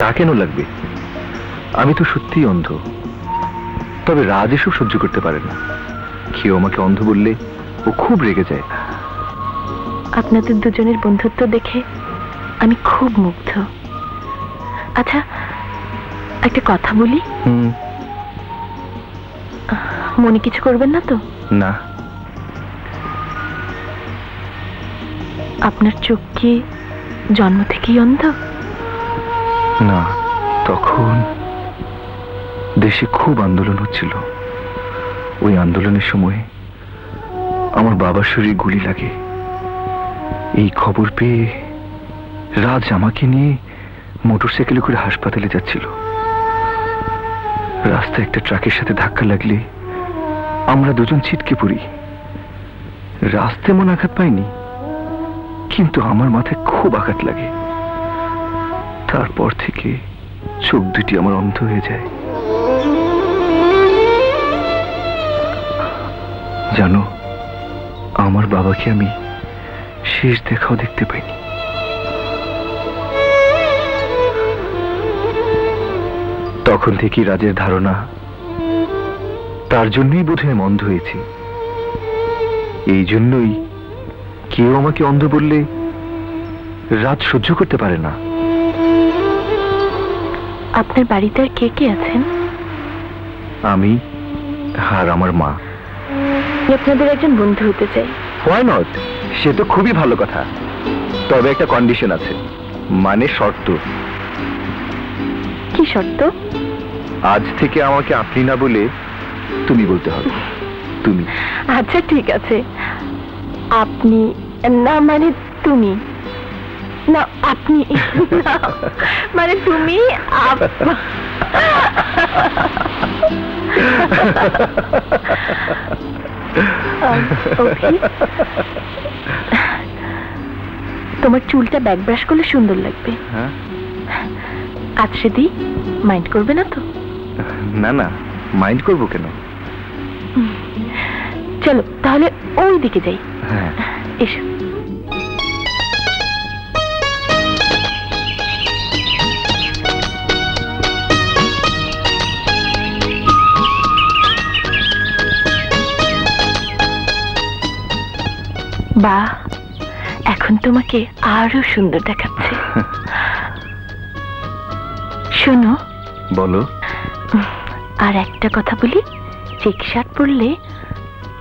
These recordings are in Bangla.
তা কেন লাগবে? আমি তো সত্যিই অন্ধ। তবে রাজ এসব সহ্য করতে পারে না। কেউ আমাকে অন্ধ বললে ও খুব রেগে যায়। আপনাদের দুজনের বন্ধুত্ব দেখে আমি খুব মুগ্ধ। আচ্ছা, একটা কথা বলি। মনে কিছু করবেন না তো? না। আপনার চোখ কি জন্ম থেকেই অন্ধ? না, তখন দেশে খুব আন্দোলন হচ্ছিল। ওই আন্দোলনের সময় আমার বাবার শরীরে গুলি লাগে। এই খবর পেয়ে রাজ আমাকে নিয়ে মোটরসাইকেলে করে হাসপাতালে যাচ্ছিল। রাস্তায় একটা ট্রাকের সাথে ধাক্কা লাগলে আমরা দুজন ছিটকে পড়ি। রাজ তেমন আঘাত পাইনি, কিন্তু আমার মাথায় খুব আঘাত লাগে। তারপর থেকে চোখ দুটি আমার অন্ধ হয়ে যায়। জানো, আমার বাবাকে আমি শেষ দেখাও দেখতে পাইনি। তখন থেকেই রাজের ধারণা তার জন্যই বোধহয় আমি অন্ধ হয়েছি। এই জন্যই কেউ আমাকে অন্ধ বললে রাজ সহ্য করতে পারে না। আপনার বাড়িতে আর কে কে আছেন? আমি আর আমার মা। আপনাদের একজন বন্ধু হতে চাই। Why not? সে তো খুবই ভালো কথা। তবে একটা কন্ডিশন আছে, মানে শর্ত। কি শর্ত? আজ থেকে আমাকে আপনি না বলে তুমি বলতে হবে। তুমি। আচ্ছা ঠিক আছে। আপনি না মানে তুমি, না আপনি না মানে তুমি তোমার চুলটা ব্যাক ব্রাশ করলে সুন্দর লাগবে। আচ্ছা দি, মাইন্ড করবে না তো? না না, মাইন্ড করবো কেন? চলো তাহলে ওই দিকে যাই। হ্যাঁ এসো। বাহ, এখন তোমাকে আরো সুন্দর দেখাচ্ছে। শোনো। বলো। আর একটা কথা বলি, চেক শার্ট পরলে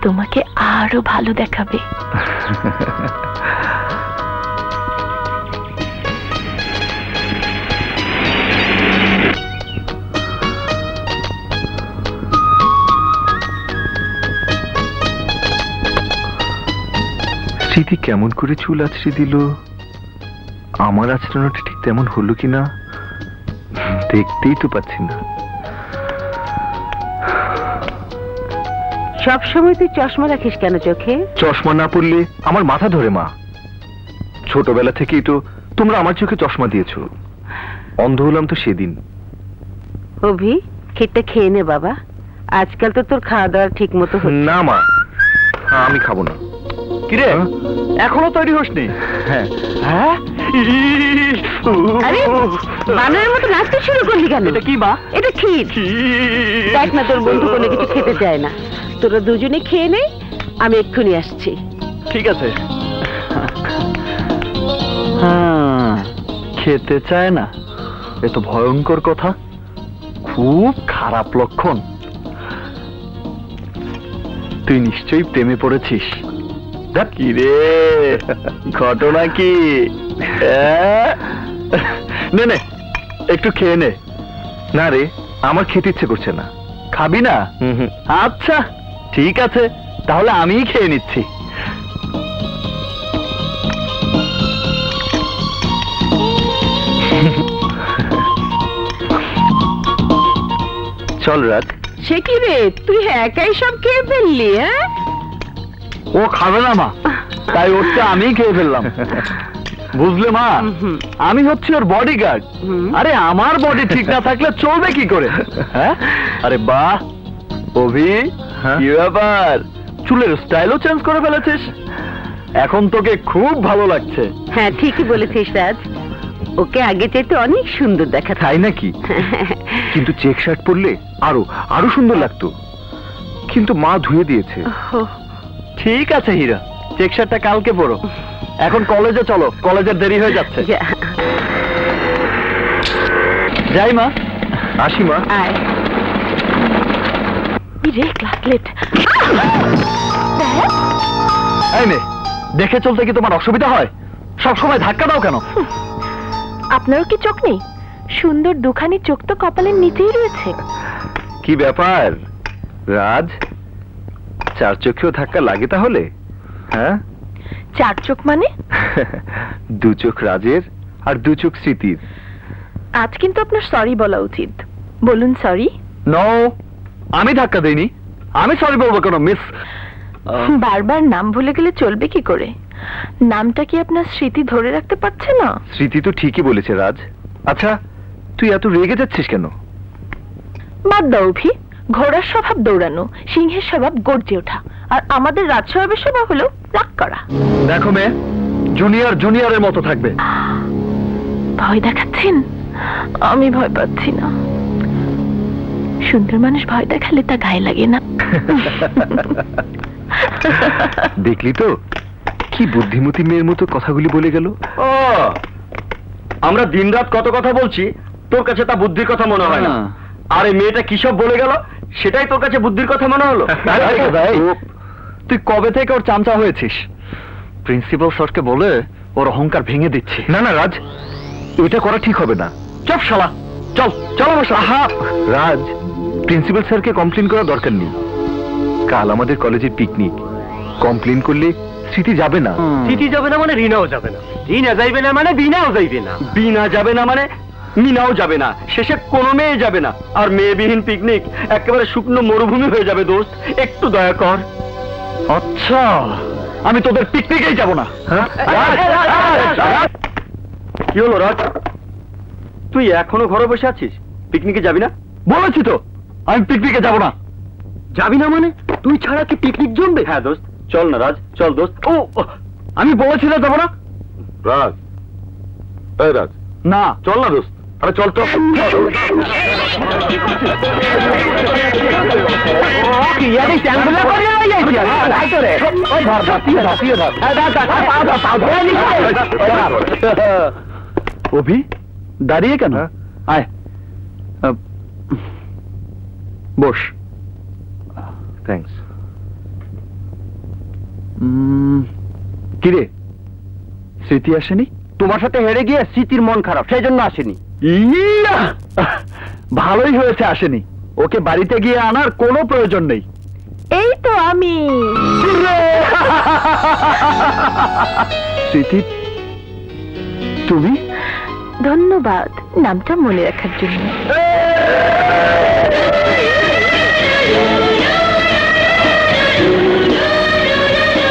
তোমাকে আরো ভালো দেখাবে। স্মৃতি কেমন করে চুল আছড়ে দিল, আমার আচরণটা ঠিক তেমন হলো কিনা দেখতেই তো পাচ্ছি না। সব সময় তুই চশমা রাখিস কেন চোখে? চশমা না পরলে আমার মাথা ধরে মা। ছোটবেলা থেকেই তো তোমরা আমার চোখে চশমা দিয়েছো। অন্ধ হলাম তো সেদিন। অভি, খেতে খেয়ে নে বাবা। আজকাল তো তোর খাওয়া দাওয়া ঠিক মতো হচ্ছে না মা, আমি খাবো না। কিরে, এখনো তৈরি হসনি? হ্যাঁ। হ্যাঁ? আরে বানরের মতো নাচতে শুরু করলি কেন? এটা কি মা? এটা ক্ষীর। দেখ না, তোর বন্ধু কোনো কিছু খেতে চায় না। তোরা দুজনে খেয়ে নে, আমি এক্ষুনি আসছি। ঠিক আছে। হ্যাঁ, খেতে চায় না, এ তো ভয়ঙ্কর কথা, খুব খারাপ লক্ষণ। তুই নিশ্চয়ই প্রেমে পড়েছিস। কি রে, ঘটনা কি? নে নে, একটু খেয়ে নে। না রে, আমার খেতে ইচ্ছে করছে না। খাবি না? আচ্ছা ঠিক আছে, তাহলে আমিই খেয়ে নিচ্ছি। চল রাত। সে কি রে, তুই একাই সব খেয়ে ফেললি? হ্যাঁ, ও খাবে না মা, তাই ওরটা আমিই খেয়ে ফেললাম। বুঝলে মা, আমি হচ্ছি ওর বডিগার্ড। আরে আমার বডি ঠিক না থাকলে চলবে কি করে? হ্যাঁ? আরে বাহ অভি, কি ব্যাপার, চুলের স্টাইলও চেঞ্জ করে ফেলেছিস। এখন তোকে খুব ভালো লাগছে। হ্যাঁ ঠিকই বলেছিস রাজ। ওকে আগে চাইতে অনেক সুন্দর দেখা তাই নাকি? কিন্তু চেক শার্ট পরলে আরো আরো সুন্দর লাগতো, কিন্তু মা ধুয়ে দিয়েছে। ঠিক আছে হীরা, চেক শার্টটা কালকে পরো। এখন কলেজে চলো, কলেজের দেরি হয়ে যাচ্ছে। যা, যাই মা। আসি মা। আয়। রে ক্লাস লেট। এই নে, দেখে চলতে কি তোমার অসুবিধা হয়? সব সময় ধাক্কা দাও কেন? আপনারও কি চোখ নেই? সুন্দর দুখানি চোখ তো কপালের নিচেই রয়েছে। কি ব্যাপার রাজ, চার চোখেও ধাক্কা লাগে তাহলে? হ্যাঁ, চার চোখ মানে? দু চোখ রাজের আর দু চোখ স্মৃতির। আজ কিন্তু আপনার সরি বলা উচিত। বলুন সরি। নো, আমি ধাক্কা দেইনি। আমি সরি বলবো কেন মিস? বারবার নাম ভুলে গেলে চলবে কি করে? নামটা কি আপনার স্মৃতি ধরে রাখতে পারছে না? স্মৃতি তো ঠিকই বলেছে রাজ। আচ্ছা, তুই এত রেগে যাচ্ছিস কেন? বাদ দাও অভি, ঘোড়ার স্বভাব দৌড়ানো, সিংহের স্বভাব গর্জে ওঠা, আর আমাদের রাজস্বভাবের স্বভাব হলো রাগ করা। দেখো মেয়ে, জুনিয়র জুনিয়রের মতো থাকবে। ভয় দেখাচ্ছেন? আমি ভয় পাচ্ছি না। সুন্দর মানুষ ভয় দেখালে তা গায়ে লাগে না। দেখলি তো কি বুদ্ধিমতী মেয়ের মতো কথাগুলি বলে গেল। ও, আমরা দিনরাত কত কথা বলছি, তোর কাছে তা বুদ্ধির কথা মনে হয় না। আর এই মেয়েটা কি সব বলে গেল, সেটাই তোর কাছে বুদ্ধির কথা মনে হলো? তুই কবে থেকে ওর চামচা হয়েছিস? প্রিন্সিপাল স্যারকে বলে ওর অহংকার ভেঙে দিচ্ছি। না না রাজ, এটা করা ঠিক হবে না। চপ শালা, চল চল আমার সাথে। আহা রাজ, প্রিন্সিপাল স্যারকে কমপ্লেন করার দরকার নেই। কাল আমাদের কলেজে পিকনিক, কমপ্লেন করলে স্মৃতি যাবে না। চিঠি যাবে না মানে রিনাও যাবে না, রিনা যাইবে না মানে বিনাও যাইবে না, বিনা যাবে না মানে মিনাও যাবে না, শেষে কোনো মেয়ে যাবে না। আর মেয়েবিহীন পিকনিক একেবারে শুকনো মরুভূমি হয়ে যাবে। দোস্ত, একটু দয়া কর। আচ্ছা, আমি তোদের পিকনিকেই যাব না। হ্যাঁ? কি হলো রাজ, তুই এখনো ঘরে বসে আছিস? পিকনিকে যাবি না? বলেছি তো আমি পিকনিকে যাব না। যাবি না মানে তুই ছাড়া কি পিকনিক জমবে? হ্যাঁ দোস্ত, চল না রাজ, চল দোস্ত। ও, আমি বলেছি না যাব না। রাজ, এই রাজ, না, চল না দোস্ত। আরে চল তো। অভি, দাঁড়িয়ে কেন? আয়, বস। থ্যাঙ্কস। কিরে, স্মৃতি আসেনি? তোমার সাথে হেরে গিয়ে স্মৃতির মন খারাপ, সেই জন্য আসেনি। ইয়া! ভালোই হয়েছে আসেনি। ওকে বাড়িতে গিয়ে আনার কোনো প্রয়োজন নেই। এই তো আমি। স্মৃতি, তুমি? ধন্যবাদ নামটা মনে রাখার জন্য।